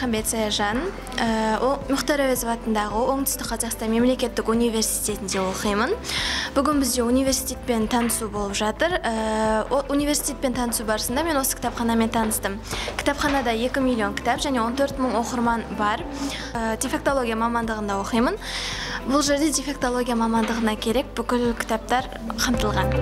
Махамбет Саяжан. Ол Мұхтар Әуезов атындағы Оңтүстік Қазақстан мемлекеттік университетінде оқимын. Бүгін бізде университетпен танысу болып жатыр. Университетпен танысу барысында мен осы кітапханамен таныстым. Кітапханада 2 миллион кітап және 14 мың оқырман бар. Дефектология мамандығында оқимын. Бұл жерде дефектология мамандығына керек бүкіл кітаптар қамтылған.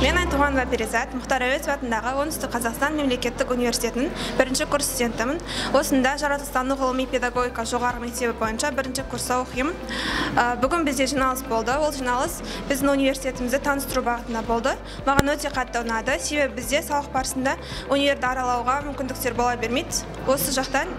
Мен Айтуғанова Перизат, Мұхтар Әуезов атындағы Оңтүстік Қазақстан мемлекеттік университетінің 1-ші курс студентімін. Осында жаратылыстану ғылыми педагогика жоғары мектебі бойынша 1-ші курста оқимын. Бүгін бізде жиналыс болды. Ол жиналыс біздің университетімізді таныстыру бағытында болды. Маған өте қатты ұнады. Себебі бізде сабақ барысында универді аралауға мүмкіндіктер бола бермейді. Осы жақтан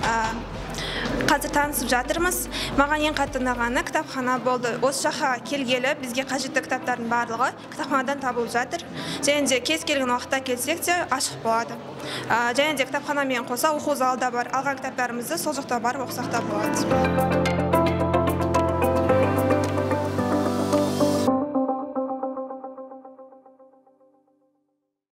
қазір танысып жатырмыз. Маған ең қатты ұнағаны кітапхана болды. Осы жаққа келгелі бізге қажетті кітаптардың барлығы кітапханадан табылып жатыр. Және де кез келген уақытта келсек те ашық болады. Және де кітапханамен қоса оқу залы да бар. Алған кітаптарымызды сол жақта барып оқысақ та болады.